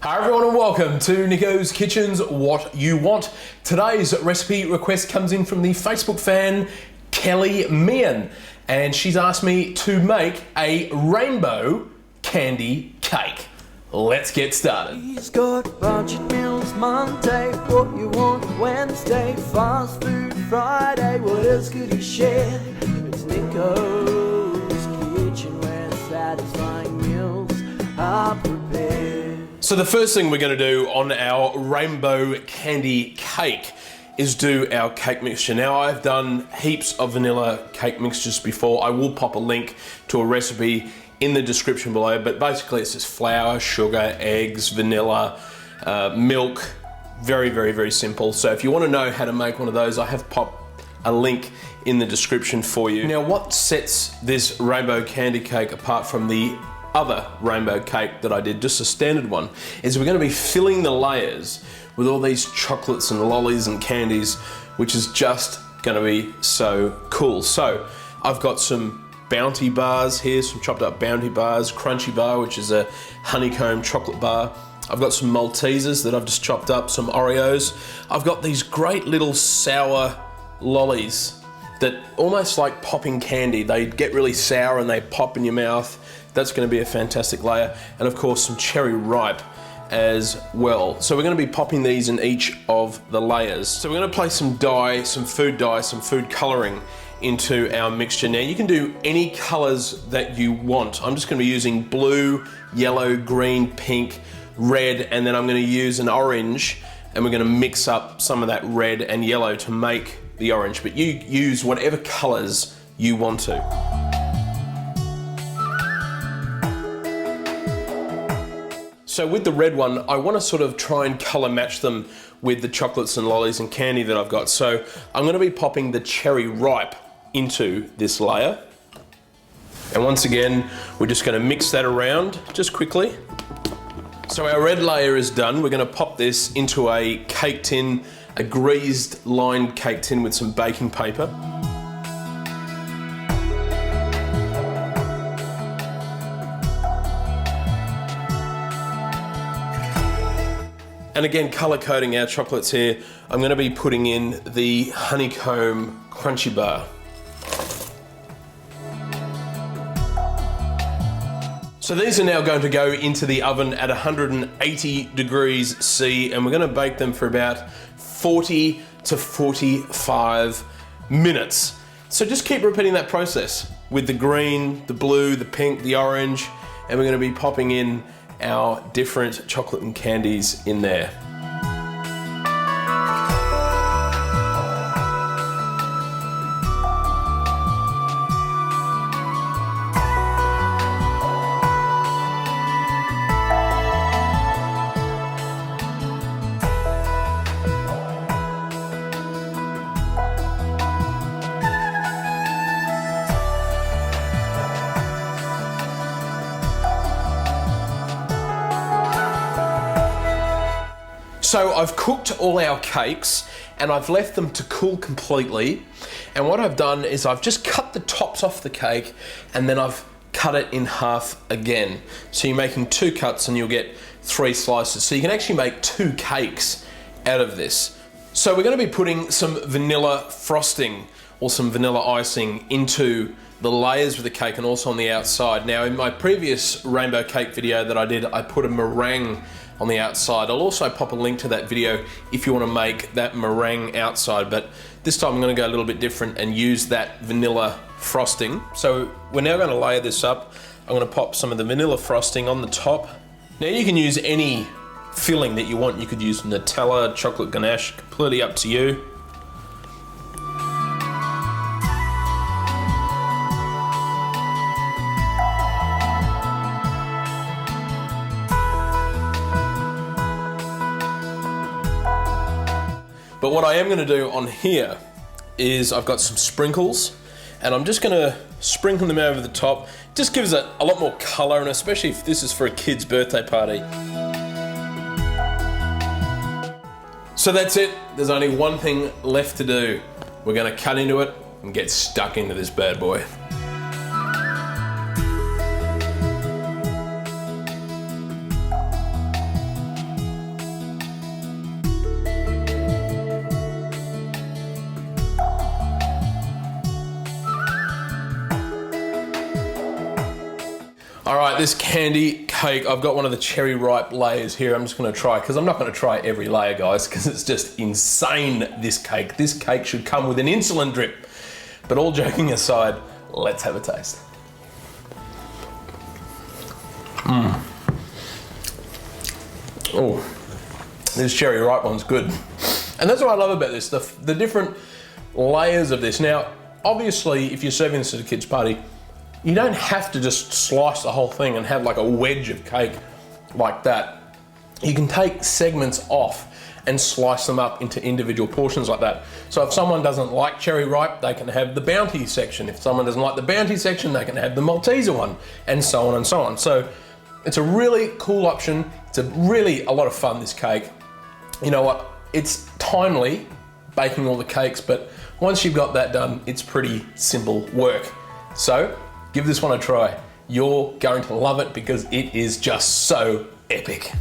Hi everyone and welcome to Nicko's Kitchen's What You Want. Today's recipe request comes in from the Facebook fan Kelly Meehan, and she's asked me to make a rainbow candy cake. Let's get started. He's got budget meals Monday, what you want Wednesday, fast food Friday, what else could he share? It's Nicko's Kitchen where satisfying meals are prepared. So the first thing we're going to do on our rainbow candy cake is do our cake mixture. Now, I've done heaps of vanilla cake mixtures before. I will pop a link to a recipe in the description below, but basically it's just flour, sugar, eggs, vanilla, milk. Very, very, very simple. So if you want to know how to make one of those, I have popped a link in the description for you. Now, what sets this rainbow candy cake apart from the other rainbow cake that I did, just a standard one, is we're going to be filling the layers with all these chocolates and lollies and candies, which is just going to be so cool. So I've got some Bounty bars here, some chopped up Bounty bars, Crunchy bar, which is a Honeycomb Chocolate Bar. I've got some Maltesers that I've just chopped up, some Oreos. I've got these great little sour lollies that almost like popping candy. They get really sour and they pop in your mouth. That's going to be a fantastic layer. And of course some cherry ripe as well. So we're going to be popping these in each of the layers. So we're going to place some dye, some food coloring into our mixture. Now you can do any colors that you want. I'm just going to be using blue, yellow, green, pink, red, and then I'm going to use an orange, and we're going to mix up some of that red and yellow to make the orange, but you use whatever colors you want to. So with the red one, I want to sort of try and color match them with the chocolates and lollies and candy that I've got. So I'm going to be popping the cherry ripe into this layer. And once again, we're just going to mix that around just quickly. So our red layer is done. We're going to pop this into a cake tin, a greased lined cake tin with some baking paper. And again, color coding our chocolates here, I'm going to be putting in the Honeycomb Crunchy Bar. So these are now going to go into the oven at 180 degrees C, and we're going to bake them for about 40 to 45 minutes. So just keep repeating that process with the green, the blue, the pink, the orange, and we're going to be popping in our different chocolate and candies in there. So I've cooked all our cakes and I've left them to cool completely. And what I've done is I've just cut the tops off the cake and then I've cut it in half again. So you're making 2 cuts and you'll get 3 slices. So you can actually make 2 cakes out of this. So we're going to be putting some vanilla frosting or some vanilla icing into the layers of the cake and also on the outside. Now in my previous rainbow cake video that I did, I put a meringue on the outside. I'll also pop a link to that video if you want to make that meringue outside, but this time I'm going to go a little bit different and use that vanilla frosting. So we're now going to layer this up. I'm going to pop some of the vanilla frosting on the top. Now you can use any filling that you want. You could use Nutella, chocolate ganache, completely up to you. But what I am going to do on here is I've got some sprinkles and I'm just going to sprinkle them over the top. Just gives it a lot more color, and especially if this is for a kid's birthday party. So that's it. There's only one thing left to do. We're going to cut into it and get stuck into this bad boy. right, this candy cake, I've got one of the cherry ripe layers here. I'm just gonna try, because I'm not gonna try every layer, guys, because it's just insane, this cake. This cake should come with an insulin drip. But all joking aside, let's have a taste. Oh, this cherry ripe one's good. And that's what I love about this, the different layers of this. Now, obviously, if you're serving this at a kid's party, you don't have to just slice the whole thing and have like a wedge of cake like that. You can take segments off and slice them up into individual portions like that. So if someone doesn't like cherry ripe, they can have the Bounty section. If someone doesn't like the Bounty section, they can have the Malteser one, and so on and so on. So it's a really cool option. It's really a lot of fun, this cake. You know what? It's timely baking all the cakes, but once you've got that done, it's pretty simple work. So give this one a try. You're going to love it because it is just so epic.